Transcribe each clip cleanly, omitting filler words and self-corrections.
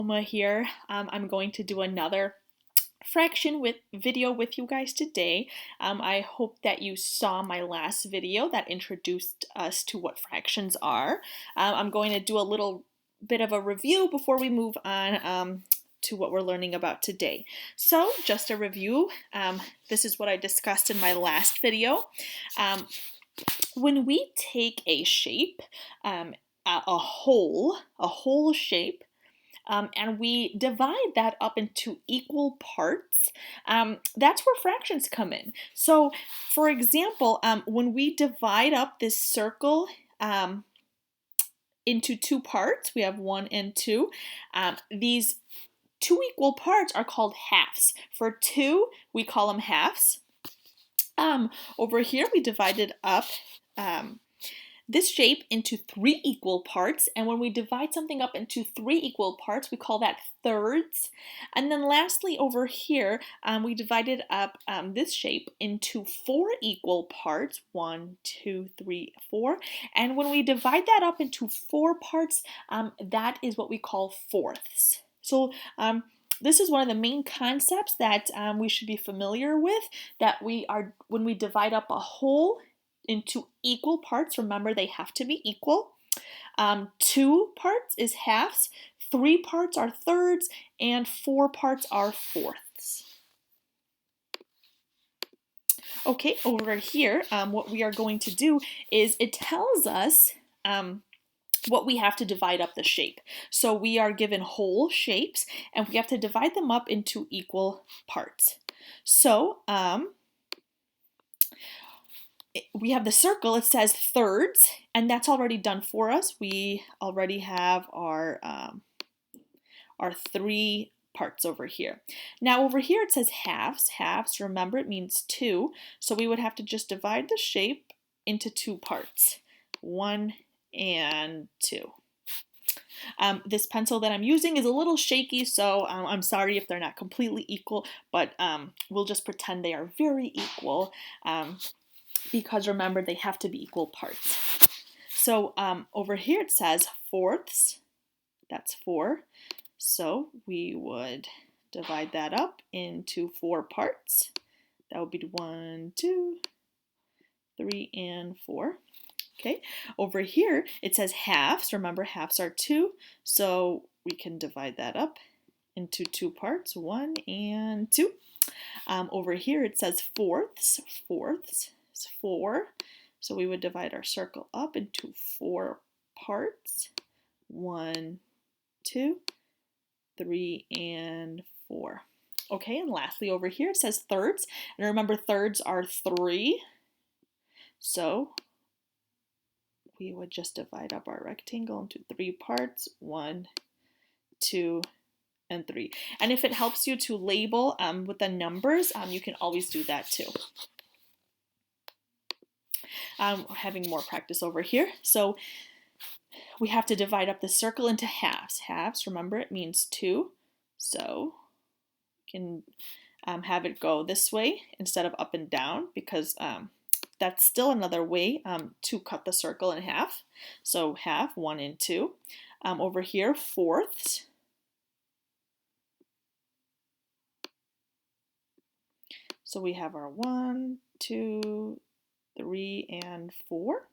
Here. I'm going to do another fraction video with you guys today. I hope that you saw my last video that introduced us to what fractions are. I'm going to do a little bit of a review before we move on to what we're learning about today. So just a review, this is what I discussed in my last video. When we take a shape, a whole shape, and we divide that up into equal parts, that's where fractions come in. So, for example, when we divide up this circle into two parts, we have 1 and 2, these two equal parts are called halves. For 2, we call them halves. Over here, we divided up this shape into 3 equal parts, and when we divide something up into 3 equal parts, we call that thirds. And then lastly, over here, we divided up this shape into 4 equal parts, 1, 2, 3, 4, and when we divide that up into 4 parts, that is what we call fourths. So this is one of the main concepts that we should be familiar with, that when we divide up a whole into equal parts, remember they have to be equal. 2 parts is halves, 3 parts are thirds, and 4 parts are fourths. Okay, over here, what we are going to do is it tells us what we have to divide up the shape. So we are given whole shapes, and we have to divide them up into equal parts. So, we have the circle, it says thirds, and that's already done for us. We already have our 3 parts over here. Now over here it says halves. Halves, remember, it means 2, so we would have to just divide the shape into 2 parts, 1 and 2. This pencil that I'm using is a little shaky, so I'm sorry if they're not completely equal, but we'll just pretend they are very equal. Because remember, they have to be equal parts. So over here it says fourths, that's 4. So we would divide that up into 4 parts. That would be 1, 2, 3, and 4. Okay, over here it says halves. Remember, halves are 2, so we can divide that up into 2 parts, 1 and 2. Over here it says fourths. Fourths 4, so we would divide our circle up into 4 parts, 1, 2, 3, and 4. Okay, and lastly over here it says thirds, and remember thirds are 3, so we would just divide up our rectangle into 3 parts, 1, 2, and 3. And if it helps you to label with the numbers, you can always do that too. Having more practice over here. So we have to divide up the circle into halves. Halves, remember, it means 2. So we can have it go this way instead of up and down, because that's still another way to cut the circle in half. So half, 1 and 2. Over here, fourths. So we have our 1, 2, 3, and 4.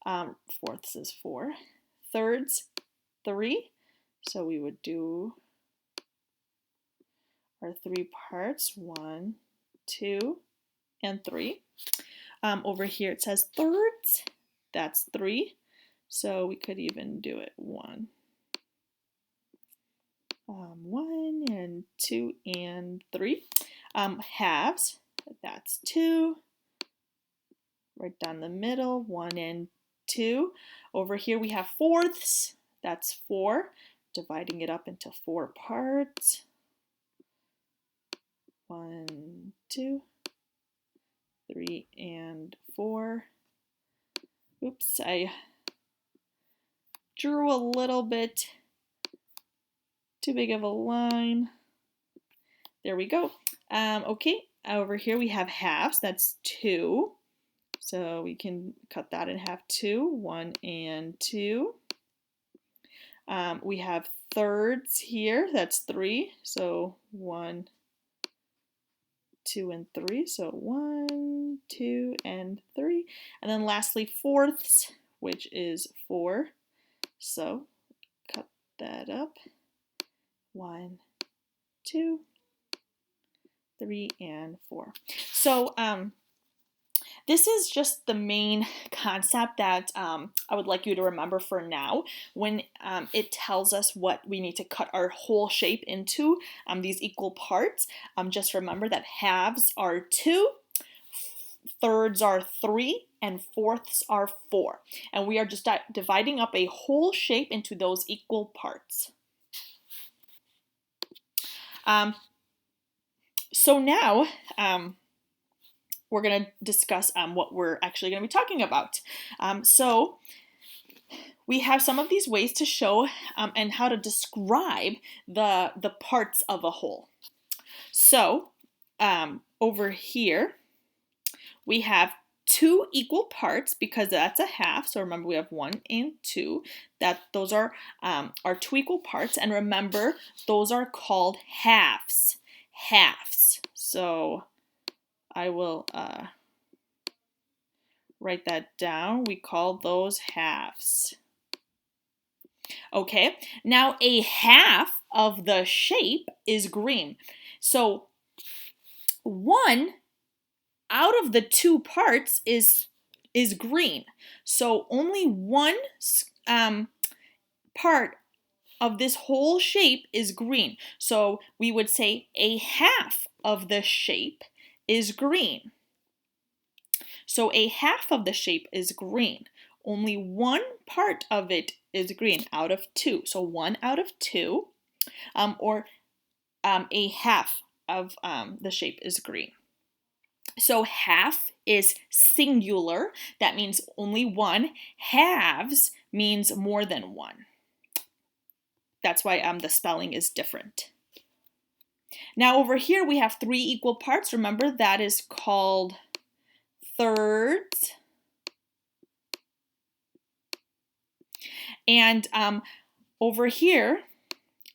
Fourths is 4. Thirds, 3. So we would do our 3 parts, 1, 2, and 3. Over here it says thirds, that's 3. So we could even do it 1. 1 and 2 and 3. Halves, that's 2. Right down the middle, 1 and 2. Over here we have fourths, that's 4. Dividing it up into 4 parts. 1, 2, 3, and 4. Oops, I drew a little bit too big of a line. There we go. Okay, over here we have halves, that's 2. So we can cut that in half too, 1 and 2. We have thirds here, that's 3. So 1, 2, and 3. So 1, 2, and 3. And then lastly, fourths, which is 4. So cut that up. 1, 2, 3, and 4. So this is just the main concept that I would like you to remember for now when it tells us what we need to cut our whole shape into, these equal parts. Just remember that halves are 2, thirds are 3, and fourths are 4. And we are just dividing up a whole shape into those equal parts. So now, we're going to discuss what we're actually going to be talking about. So we have some of these ways to show and how to describe the parts of a whole. So over here, we have 2 equal parts because that's a half. So remember, we have 1 and 2. Those are 2 equal parts. And remember, those are called halves. Halves. So I will write that down. We call those halves. Okay, now a half of the shape is green. So 1 out of the 2 parts is green. So only 1 part of this whole shape is green. So we would say a half of the shape is green. So a half of the shape is green. Only 1 part of it is green out of 2. So 1 out of 2, or a half of the shape is green. So half is singular. That means only 1. Halves means more than 1. That's why the spelling is different. Now over here we have 3 equal parts. Remember, that is called thirds. And over here,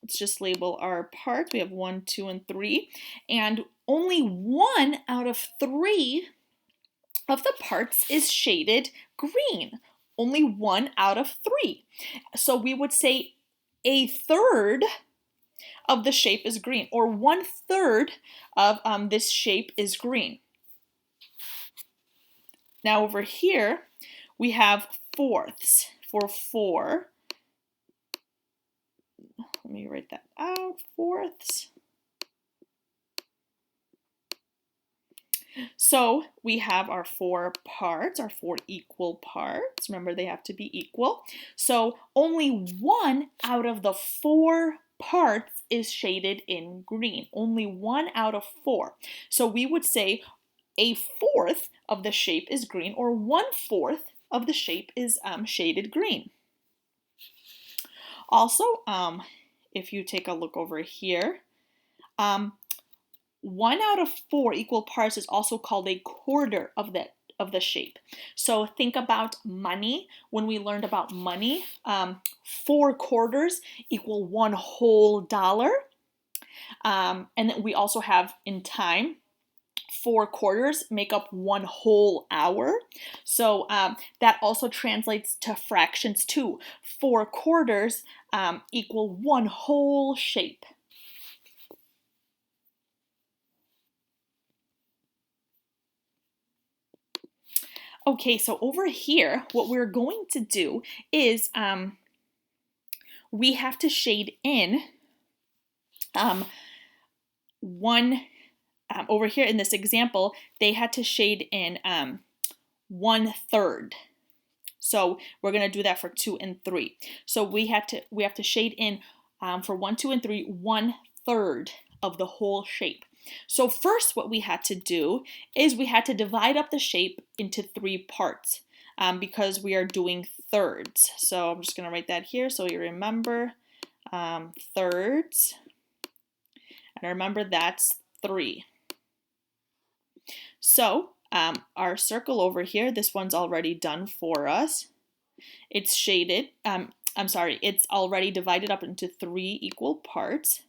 let's just label our parts. We have 1, 2, and 3. And only 1 out of 3 of the parts is shaded green. Only 1 out of 3. So we would say a third of the shape is green, or 1/3 of this shape is green. Now over here, we have fourths for 4. Let me write that out, fourths. So we have our 4 parts, our 4 equal parts. Remember, they have to be equal. So only 1 out of the 4 parts is shaded in green. Only 1 out of 4. So we would say a fourth of the shape is green, or 1/4 of the shape is shaded green. Also, if you take a look over here, 1 out of 4 equal parts is also called a quarter of the shape. So think about money. When we learned about money, 4 quarters equal 1 whole dollar. And then we also have in time, 4 quarters make up 1 whole hour. So that also translates to fractions too. 4 quarters equal 1 whole shape. Okay, so over here, what we're going to do is we have to shade in over here in this example, they had to shade in 1/3. So we're going to do that for 2 and 3. So we have to shade in for 1, 2, and 3, 1/3 of the whole shape. So first what we had to do is we had to divide up the shape into 3 parts because we are doing thirds. So I'm just going to write that here so you remember thirds. And remember, that's 3. So our circle over here, this one's already done for us. It's shaded. I'm sorry, it's already divided up into 3 equal parts,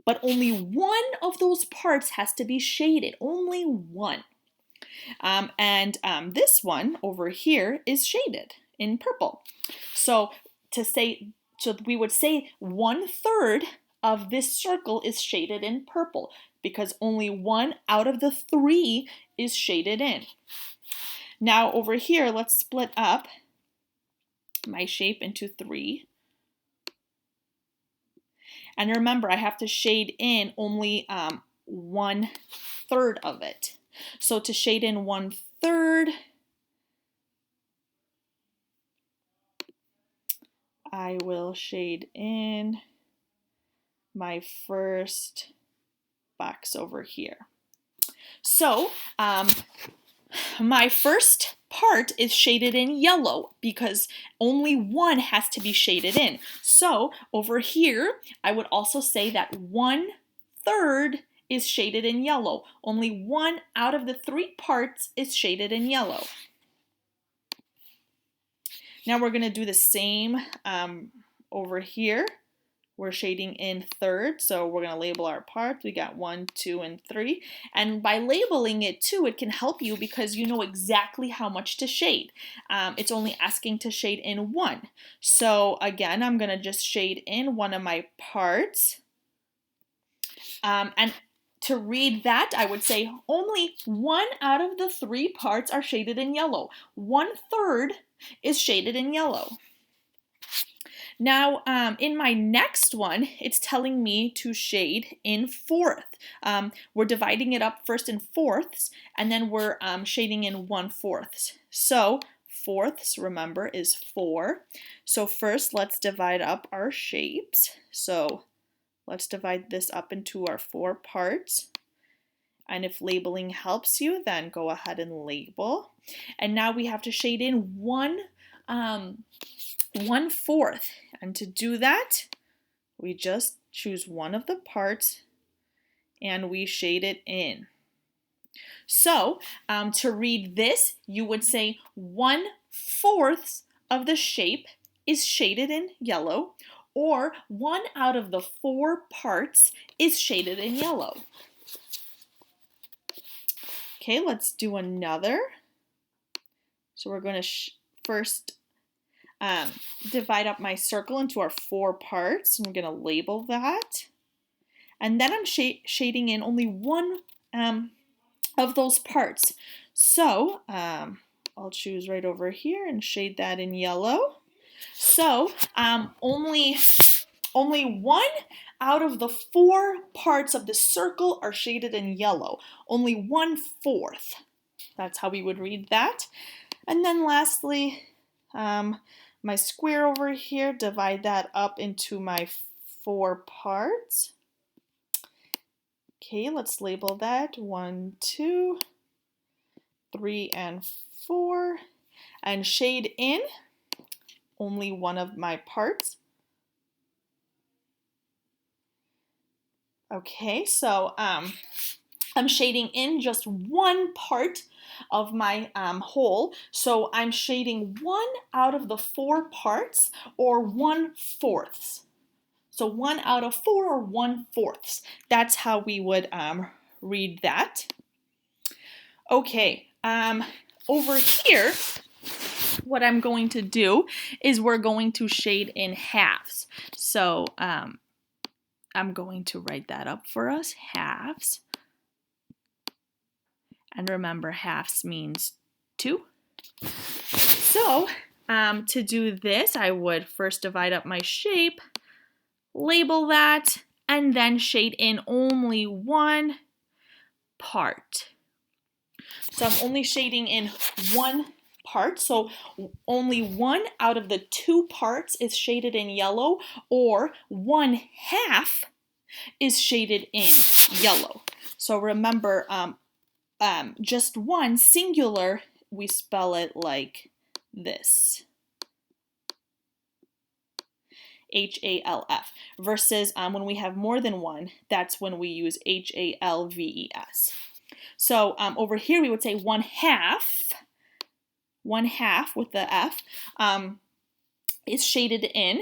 but only one of those parts has to be shaded, only one. This one over here is shaded in purple. So we would say 1/3 of this circle is shaded in purple because only one out of the 3 is shaded in. Now over here, let's split up my shape into 3. And remember, I have to shade in only 1/3 of it. So to shade in 1/3, I will shade in my first box over here. So my first part is shaded in yellow because only one has to be shaded in. So over here, I would also say that 1/3 is shaded in yellow. Only one out of the 3 parts is shaded in yellow. Now we're going to do the same over here. We're shading in thirds, so we're going to label our parts. We got 1, 2, and 3. And by labeling it too, it can help you because you know exactly how much to shade. It's only asking to shade in 1. So again, I'm going to just shade in one of my parts. And to read that, I would say only 1 out of the 3 parts are shaded in yellow. 1/3 is shaded in yellow. Now, in my next one, it's telling me to shade in 1/4. We're dividing it up first in 4ths, and then we're shading in 1/4. So 4ths, remember, is 4. So first, let's divide up our shapes. So let's divide this up into our 4 parts. And if labeling helps you, then go ahead and label. And now we have to shade in 1/4. And to do that, we just choose one of the parts and we shade it in. So to read this, you would say 1/4 of the shape is shaded in yellow, or 1 out of the 4 parts is shaded in yellow. Okay, let's do another. So we're going to first divide up my circle into our 4 parts. I'm going to label that. And then I'm shading in only one of those parts. So I'll choose right over here and shade that in yellow. So only 1 out of the 4 parts of the circle are shaded in yellow. Only 1/4. That's how we would read that. And then lastly, my square over here, divide that up into my 4 parts. Okay, let's label that 1, 2, 3, and 4, and shade in only one of my parts. Okay, so I'm shading in just one part of my whole, so I'm shading 1 out of the 4 parts, or 1/4. So 1 out of 4 or 1/4. That's how we would read that. Okay, over here, what I'm going to do is we're going to shade in halves. So I'm going to write that up for us, halves. And remember, halves means 2. So to do this, I would first divide up my shape, label that, and then shade in only one part. So I'm only shading in one part, so only 1 out of the 2 parts is shaded in yellow, or 1/2 is shaded in yellow. So remember, just one, singular, we spell it like this. H-A-L-F. Versus when we have more than one, that's when we use H-A-L-V-E-S. So over here we would say 1/2 with the F, is shaded in,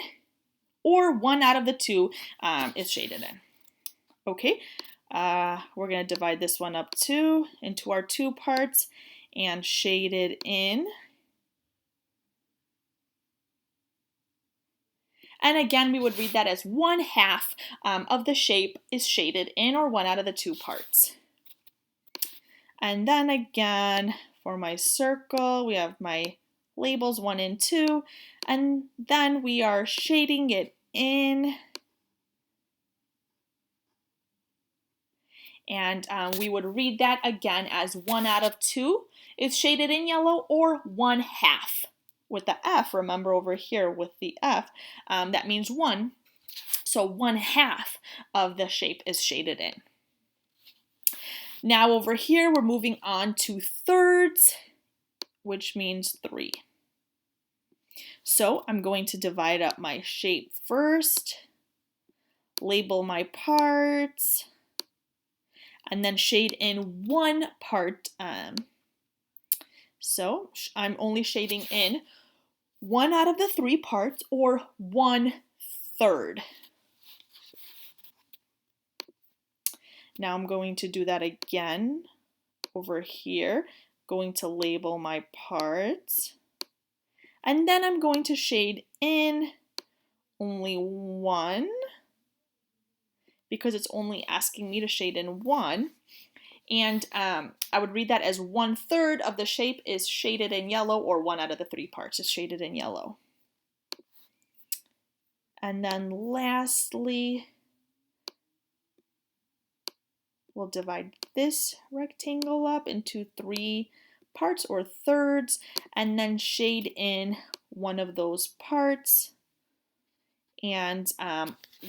or one out of the two is shaded in. Okay, we're going to divide this one up too into our two parts and shaded in. And again, we would read that as 1/2 of the shape is shaded in, or one out of the two parts. And then again, for my circle, we have my labels 1 and 2, and then we are shading it in. And we would read that again as 1 out of 2 is shaded in yellow, or 1/2. With the F, remember over here with the F, that means 1. So 1/2 of the shape is shaded in. Now over here, we're moving on to thirds, which means 3. So I'm going to divide up my shape first, label my parts, and then shade in one part. So I'm only shading in 1 out of the 3 parts, or 1/3. Now I'm going to do that again over here. Going to label my parts. And then I'm going to shade in only 1, because it's only asking me to shade in 1. And I would read that as 1/3 of the shape is shaded in yellow, or 1 out of the 3 parts is shaded in yellow. And then lastly, we'll divide this rectangle up into 3 parts, or thirds, and then shade in one of those parts. And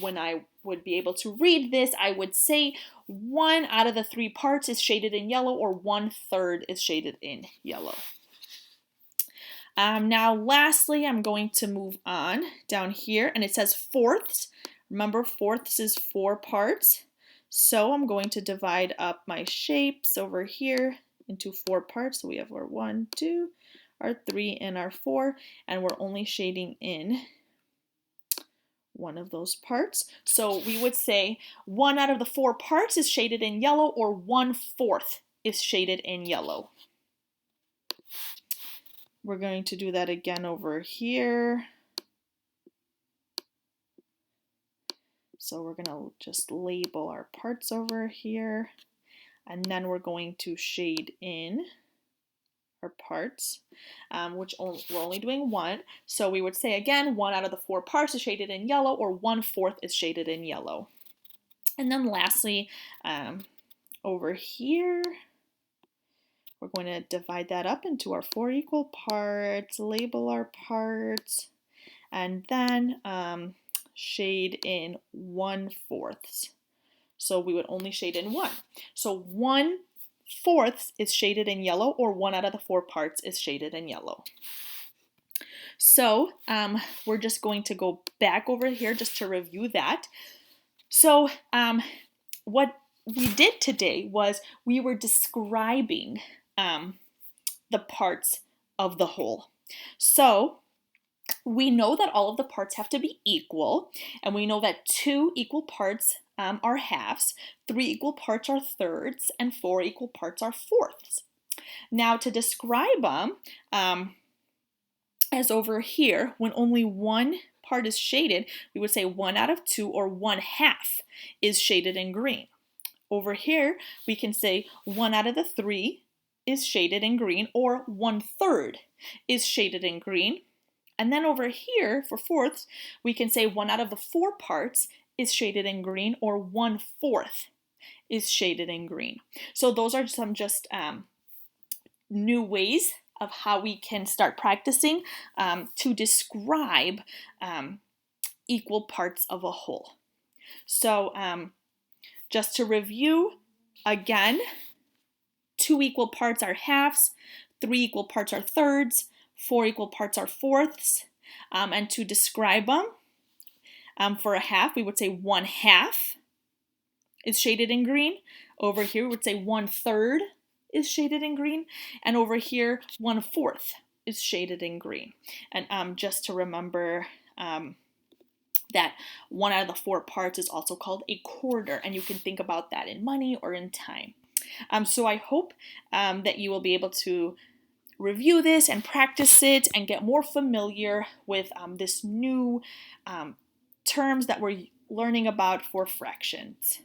when I would be able to read this, I would say 1 out of the 3 parts is shaded in yellow, or 1/3 is shaded in yellow. Now lastly, I'm going to move on down here, and it says fourths. Remember, fourths is 4 parts. So I'm going to divide up my shapes over here into 4 parts. So we have our 1, 2, our 3, and our 4, and we're only shading in one of those parts. So we would say 1 out of the 4 parts is shaded in yellow, or 1/4 is shaded in yellow. We're going to do that again over here. So we're going to just label our parts over here, and then we're going to shade in our parts, which we're only doing 1. So we would say again, 1 out of the 4 parts is shaded in yellow, or 1/4 is shaded in yellow. And then lastly, over here, we're going to divide that up into our 4 equal parts, label our parts, and then shade in 1/4. So we would only shade in 1. So 1/4 is shaded in yellow, or 1 out of the 4 parts is shaded in yellow. So we're just going to go back over here just to review that. So what we did today was we were describing the parts of the whole. So we know that all of the parts have to be equal, and we know that 2 equal parts are halves, 3 equal parts are thirds, and 4 equal parts are fourths. Now to describe them, as over here, when only one part is shaded, we would say 1 out of 2, or 1/2 is shaded in green. Over here, we can say 1 out of the 3 is shaded in green, or 1/3 is shaded in green. And then over here, for fourths, we can say 1 out of the 4 parts is shaded in green, or 1/4 is shaded in green. So those are some just new ways of how we can start practicing to describe equal parts of a whole. So just to review again, 2 equal parts are halves, 3 equal parts are thirds, 4 equal parts are fourths. And to describe them, for a half, we would say 1/2 is shaded in green. Over here, we would say 1/3 is shaded in green. And over here, 1/4 is shaded in green. And just to remember that 1 out of the 4 parts is also called a quarter, and you can think about that in money or in time. So I hope that you will be able to review this and practice it and get more familiar with this new terms that we're learning about for fractions.